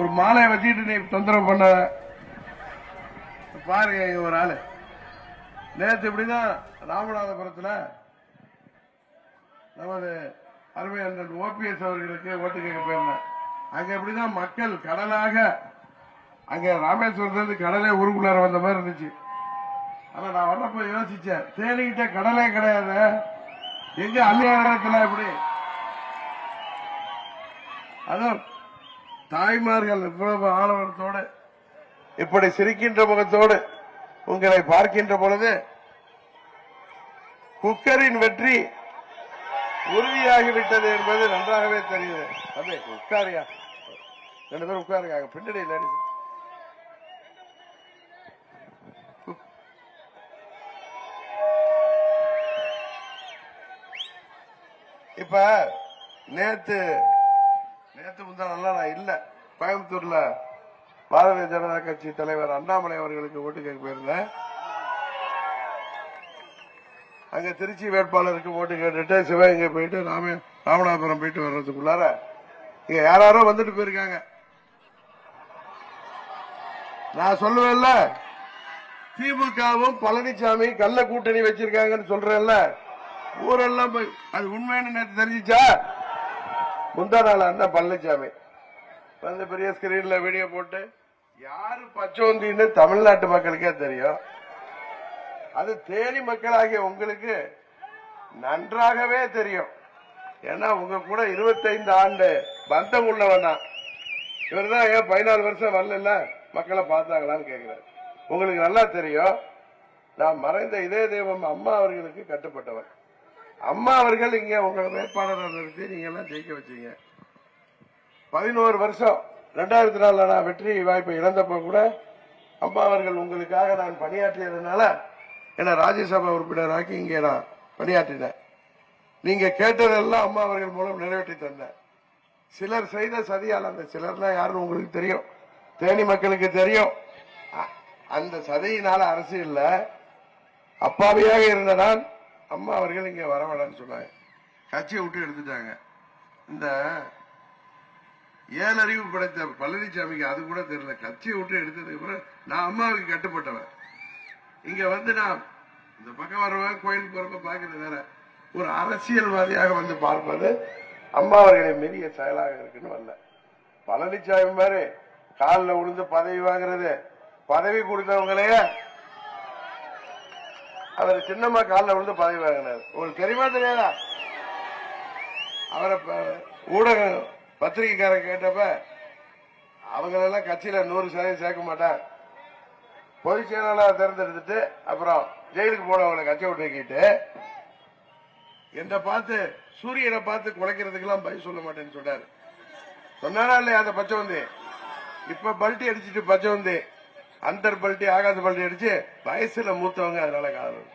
ஒரு மாலையை வச்சுட்டு நீ தொந்தரவு பண்ண பாருங்க. ஒரு ஆளு நேற்று இப்படிதான் ராமநாதபுரத்தில் நமது அருமை அண்ணன் ஓபிஎஸ் அவர்களுக்கு ஓட்டு கேட்க போயிருந்தேன். அங்க எப்படிதான் மக்கள் கடலாக அங்க ராமேஸ்வரத்துல கடலே ஊருக்குள்ளார வந்த மாதிரி இருந்துச்சு. ஆனா நான் வர்றப்ப யோசிச்சேன், தேனிக்கிட்ட கடலே கிடையாது, எங்க அள்ளியாரத்துல எப்படி அதான் தாய்மார்கள் இவ்வளவு ஆளவரத்தோடு இப்படி சிரிக்கின்ற முகத்தோடு உங்களை பார்க்கின்ற பொழுது குக்கரின் வெற்றி உறுதியாகிவிட்டது என்பது நன்றாகவே தெரியுது. அதே உட்காரியா, 2 பேரும் உட்காருங்க பின்னாடி. இப்ப நேத்து முந்தா நல்லா நான் இல்ல, கோயம்புத்தூர்ல பாரதிய ஜனதா கட்சி தலைவர் அண்ணாமலை அவர்களுக்கு ஓட்டு கேட்க போயிருந்தேன். அங்க திருச்சி வேட்பாளருக்கு ஓட்டு கேட்டுட்டு சிவகங்கை போயிட்டு ராமநாதபுரம் போயிட்டு வர்றதுக்குள்ளார இங்க யாரோ வந்துட்டு போயிருக்காங்க. நான் சொல்லுவேன்ல, திமுகவும் பழனிசாமி கள்ள கூட்டணி வச்சிருக்காங்கன்னு சொல்றேன்ல, ஊரெல்லாம் போய் அது உண்மைன்னு நேற்று தெரிஞ்சிச்சா? முந்தா நாள் அண்ணன் பழனிசாமி வந்து பெரிய ஸ்கிரீன்ல வீடியோ போட்டு யாரு பச்சோந்தின்னு தமிழ்நாட்டு மக்களுக்கே தெரியும். அது தேனி மக்களாகிய உங்களுக்கு நன்றாகவே தெரியும். ஏன்னா உங்க கூட 25 ஆண்டு பந்தம் உள்ளவனா இவர் தான். ஏன் 14 வருஷம் வரல, மக்களை பார்த்தாங்களான்னு கேட்கிறார். உங்களுக்கு நல்லா தெரியும். நான் மறைந்த இதே தெய்வம் அம்மா அவர்களுக்கு கட்டுப்பட்டவர். அம்மா அவர்கள் இங்க உங்க வேட்பாளரை நிறுத்தி நீங்க எல்லாம் ஜெயிக்க வச்சீங்க. 11 வருஷம் 2004 நான் வெற்றி வாய்ப்பை இழந்தப்ப கூட அம்மா அவர்கள் உங்களுக்காக நான் பணியாற்றியதுனால என்ன ராஜ்யசபா உறுப்பினராக்கி இங்கே நான் பணியாற்றினேன். நீங்க கேட்டதெல்லாம் அம்மா அவர்கள் மூலம் நிறைவேற்றி தந்தேன். சிலர் செய்த சதியால், அந்த சிலர்லாம் யாருன்னு உங்களுக்கு தெரியும், தேனி மக்களுக்கு தெரியும். அந்த சதியினால அரசியல்ல அப்பாவியாக இருந்த நான் அம்மா அவர்கள் இங்க வரவேடான்னு சொன்னாங்க. கட்சியை விட்டு எடுத்துட்டாங்க. இந்த ஏழறிவு படைத்த பழனிசாமிக்கு அது கூட தெரியல. கட்சியை விட்டு எடுத்ததுக்கு அப்புறம் நான் அம்மாவுக்கு கட்டுப்பட்டவன். இங்க வந்து நான் இந்த பக்கம் வருவேன், கோயிலுக்கு போறப்ப பாக்குறது வேற. ஒரு அரசியல்வாதியாக வந்து பார்ப்பது அம்மா அவர்களை மீறிய செயலாக இருக்குன்னு வரல. பழனிசாமி மாதிரி காலில் விழுந்து பதவி வாங்குறது, பதவி கொடுத்தவங்களையே அவர் சின்னம்மா காலில் விழுந்து பதவி வாங்கினார். உங்களுக்கு தெரியுமா தெரியாதா? அவரை ஊடக பத்திரிகைக்கார கேட்டப்ப அவங்களெல்லாம் கட்சியில 100% சேர்க்க மாட்டார், பொதுச் செயலாளர் தேர்ந்தெடுத்துட்டு அப்புறம் ஜெயிலுக்கு போனவங்களை கட்சி விட்டு வைக்கிட்டு என்ன பார்த்து சூரியனை பார்த்து குலைக்கிறதுக்கு எல்லாம் பதில் சொல்ல மாட்டேன்னு சொன்னாரு. சொன்னாரா இல்லையா? அந்த பச்சை வந்து இப்ப பல்ட்டி அடிச்சுட்டு பச்சை வந்து அந்தர் பல்ட்டி ஆகாச பல்ட்டி அடிச்சு வயசுல மூத்தவங்க, அதனால காதல்